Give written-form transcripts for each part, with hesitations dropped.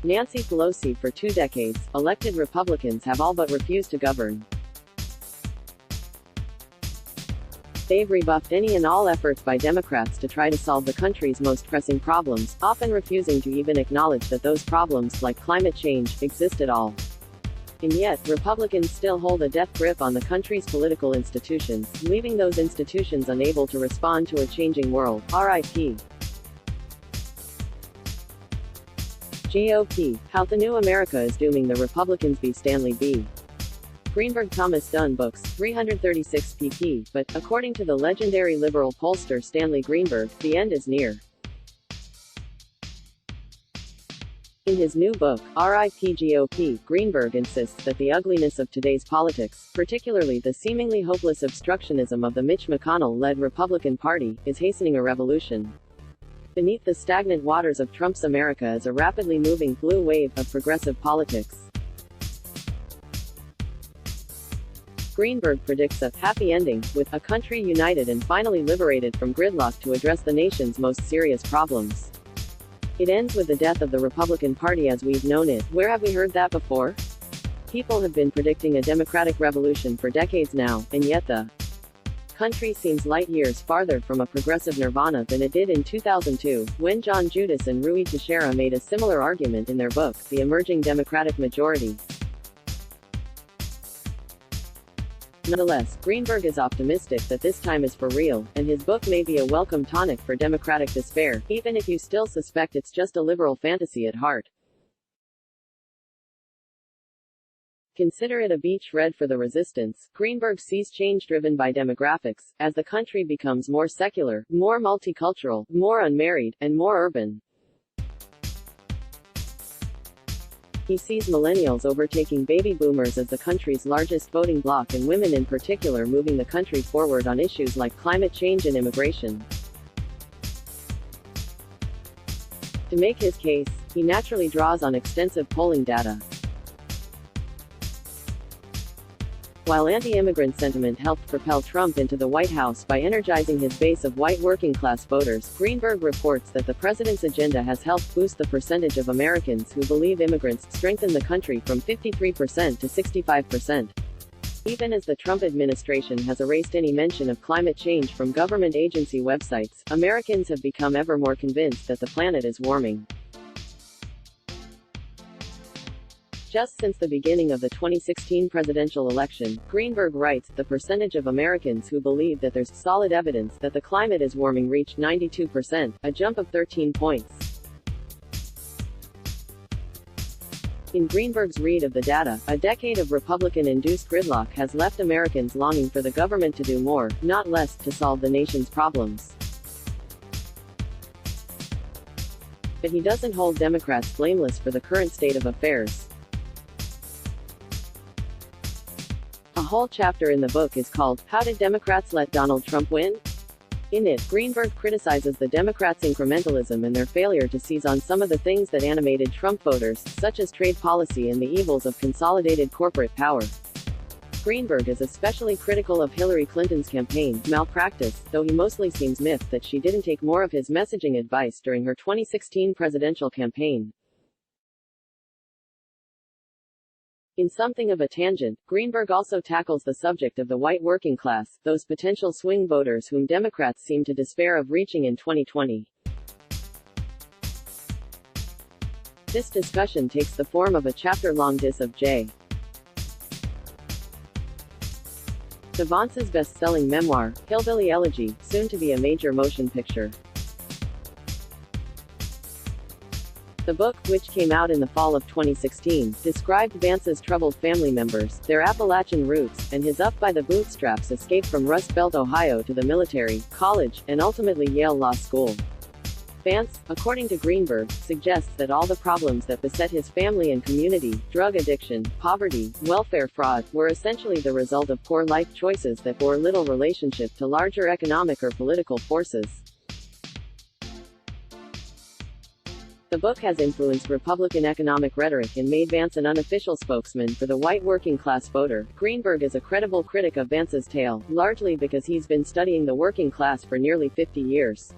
Nancy Pelosi for 2 decades, elected Republicans have all but refused to govern. They've rebuffed any and all efforts by Democrats to try to solve the country's most pressing problems, often refusing to even acknowledge that those problems, like climate change, exist at all. And yet, Republicans still hold a death grip on the country's political institutions, leaving those institutions unable to respond to a changing world. RIP. GOP, How the New America is Dooming the Republicans by Stanley B. Greenberg. Thomas Dunn Books, 336 pp. But, according to the legendary liberal pollster Stanley Greenberg, the end is near. In his new book, RIP GOP, Greenberg insists that the ugliness of today's politics, particularly the seemingly hopeless obstructionism of the Mitch McConnell-led Republican Party, is hastening a revolution. Beneath the stagnant waters of Trump's America is a rapidly moving blue wave of progressive politics. Greenberg predicts a happy ending, with a country united and finally liberated from gridlock to address the nation's most serious problems. It ends with the death of the Republican Party as we've known it. Where have we heard that before? People have been predicting a democratic revolution for decades now, and yet the country seems light years farther from a progressive nirvana than it did in 2002, when John Judas and Rui Teixeira made a similar argument in their book, The Emerging Democratic Majority. Nonetheless, Greenberg is optimistic that this time is for real, and his book may be a welcome tonic for democratic despair, even if you still suspect it's just a liberal fantasy at heart. Consider it a beach read for the resistance. Greenberg sees change driven by demographics, as the country becomes more secular, more multicultural, more unmarried, and more urban. He sees millennials overtaking baby boomers as the country's largest voting bloc, and women in particular moving the country forward on issues like climate change and immigration. To make his case, he naturally draws on extensive polling data. While anti-immigrant sentiment helped propel Trump into the White House by energizing his base of white working-class voters, Greenberg reports that the president's agenda has helped boost the percentage of Americans who believe immigrants strengthen the country from 53% to 65%. Even as the Trump administration has erased any mention of climate change from government agency websites, Americans have become ever more convinced that the planet is warming. Just since the beginning of the 2016 presidential election, Greenberg writes, the percentage of Americans who believe that there's solid evidence that the climate is warming reached 92%, a jump of 13 points. In Greenberg's read of the data, a decade of Republican-induced gridlock has left Americans longing for the government to do more, not less, to solve the nation's problems. But he doesn't hold Democrats blameless for the current state of affairs. A whole chapter in the book is called, How Did Democrats Let Donald Trump Win? In it, Greenberg criticizes the Democrats' incrementalism and their failure to seize on some of the things that animated Trump voters, such as trade policy and the evils of consolidated corporate power. Greenberg is especially critical of Hillary Clinton's campaign malpractice, though he mostly seems miffed that she didn't take more of his messaging advice during her 2016 presidential campaign. In something of a tangent, Greenberg also tackles the subject of the white working class, those potential swing voters whom Democrats seem to despair of reaching in 2020. This discussion takes the form of a chapter-long diss of J. The Vance's best-selling memoir, Hillbilly Elegy, soon to be a major motion picture. The book, which came out in the fall of 2016, described Vance's troubled family members, their Appalachian roots, and his up-by-the-bootstraps escape from Rust Belt, Ohio to the military, college, and ultimately Yale Law School. Vance, according to Greenberg, suggests that all the problems that beset his family and community, drug addiction, poverty, welfare fraud, were essentially the result of poor life choices that bore little relationship to larger economic or political forces. The book has influenced Republican economic rhetoric and made Vance an unofficial spokesman for the white working-class voter. Greenberg is a credible critic of Vance's tale, largely because he's been studying the working class for nearly 50 years.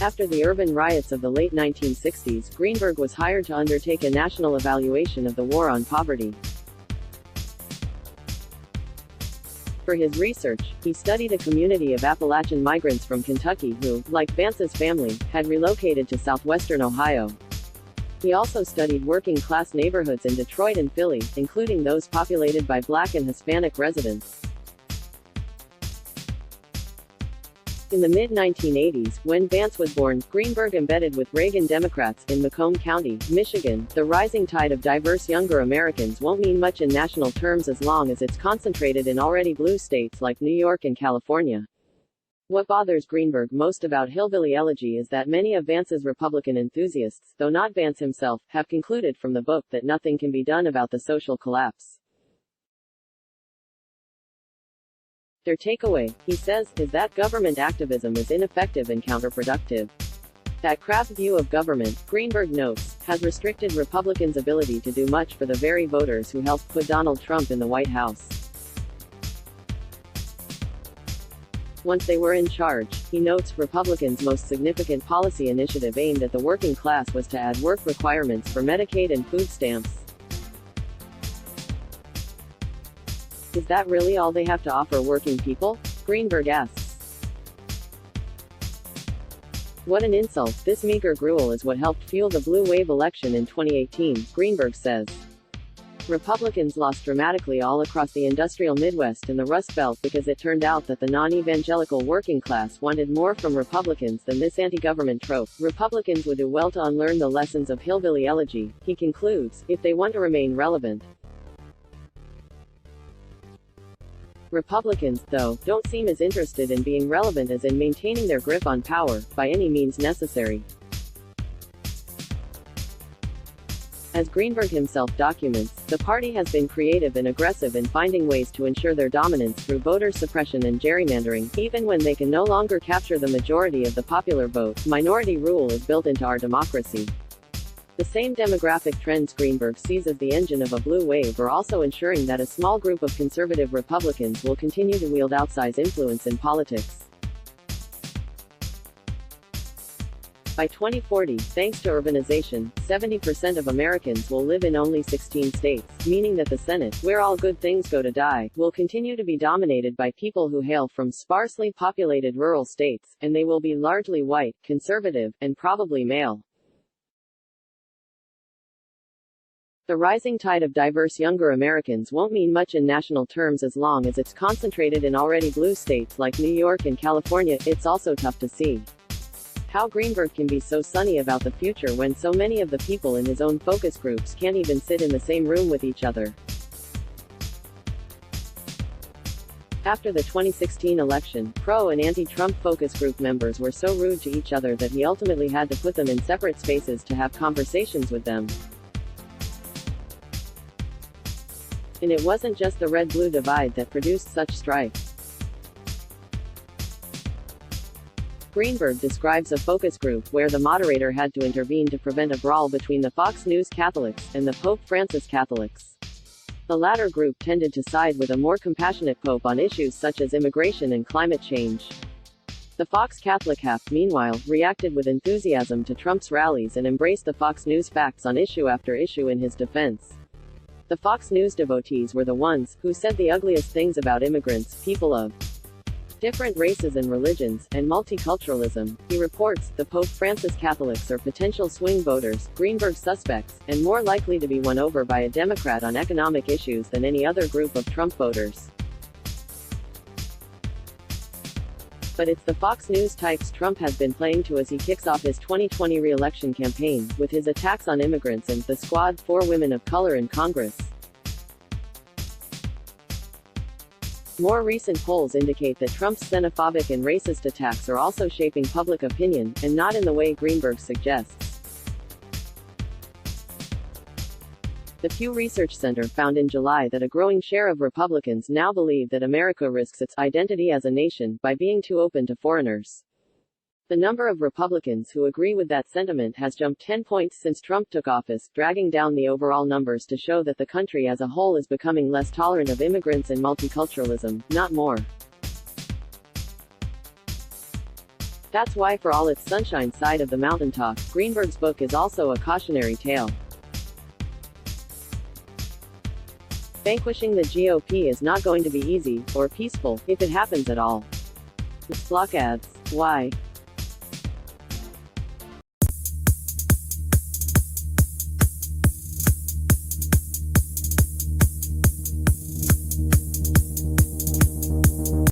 After the urban riots of the late 1960s, Greenberg was hired to undertake a national evaluation of the war on poverty. For his research, he studied a community of Appalachian migrants from Kentucky who, like Vance's family, had relocated to southwestern Ohio. He also studied working-class neighborhoods in Detroit and Philly, including those populated by Black and Hispanic residents. In the mid-1980s, when Vance was born, Greenberg embedded with Reagan Democrats in Macomb County, Michigan. The rising tide of diverse younger Americans won't mean much in national terms as long as it's concentrated in already blue states like New York and California. What bothers Greenberg most about Hillbilly Elegy is that many of Vance's Republican enthusiasts, though not Vance himself, have concluded from the book that nothing can be done about the social collapse. Their takeaway, he says, is that government activism is ineffective and counterproductive. That craft view of government, Greenberg notes, has restricted Republicans' ability to do much for the very voters who helped put Donald Trump in the White House. Once they were in charge, he notes, Republicans' most significant policy initiative aimed at the working class was to add work requirements for Medicaid and food stamps. Is that really all they have to offer working people? Greenberg asks. What an insult. This meager gruel is what helped fuel the blue wave election in 2018, Greenberg says. Republicans lost dramatically all across the industrial Midwest and the Rust Belt because it turned out that the non-evangelical working class wanted more from Republicans than this anti-government trope. Republicans would do well to unlearn the lessons of Hillbilly Elegy, he concludes, if they want to remain relevant. Republicans, though, don't seem as interested in being relevant as in maintaining their grip on power, by any means necessary. As Greenberg himself documents, the party has been creative and aggressive in finding ways to ensure their dominance through voter suppression and gerrymandering, even when they can no longer capture the majority of the popular vote. Minority rule is built into our democracy. The same demographic trends Greenberg sees as the engine of a blue wave are also ensuring that a small group of conservative Republicans will continue to wield outsized influence in politics. By 2040, thanks to urbanization, 70% of Americans will live in only 16 states, meaning that the Senate, where all good things go to die, will continue to be dominated by people who hail from sparsely populated rural states, and they will be largely white, conservative, and probably male. The rising tide of diverse younger Americans won't mean much in national terms as long as it's concentrated in already blue states like New York and California. It's also tough to see how Greenberg can be so sunny about the future when so many of the people in his own focus groups can't even sit in the same room with each other. After the 2016 election, pro- and anti-Trump focus group members were so rude to each other that he ultimately had to put them in separate spaces to have conversations with them. And it wasn't just the red-blue divide that produced such strife. Greenberg describes a focus group where the moderator had to intervene to prevent a brawl between the Fox News Catholics and the Pope Francis Catholics. The latter group tended to side with a more compassionate Pope on issues such as immigration and climate change. The Fox Catholic half, meanwhile, reacted with enthusiasm to Trump's rallies and embraced the Fox News facts on issue after issue in his defense. The Fox News devotees were the ones who said the ugliest things about immigrants, people of different races and religions, and multiculturalism. He reports, the Pope Francis Catholics are potential swing voters, Greenberg suspects, and more likely to be won over by a Democrat on economic issues than any other group of Trump voters. But it's the Fox News types Trump has been playing to as he kicks off his 2020 re-election campaign, with his attacks on immigrants and the squad for women of color in Congress. More recent polls indicate that Trump's xenophobic and racist attacks are also shaping public opinion, and not in the way Greenberg suggests. The Pew Research Center found in July that a growing share of Republicans now believe that America risks its identity as a nation by being too open to foreigners. The number of Republicans who agree with that sentiment has jumped 10 points since Trump took office, dragging down the overall numbers to show that the country as a whole is becoming less tolerant of immigrants and multiculturalism, not more. That's why, for all its sunshine side of the mountain talk, Greenberg's book is also a cautionary tale. Vanquishing the GOP is not going to be easy, or peaceful, if it happens at all. Flock adds. Why?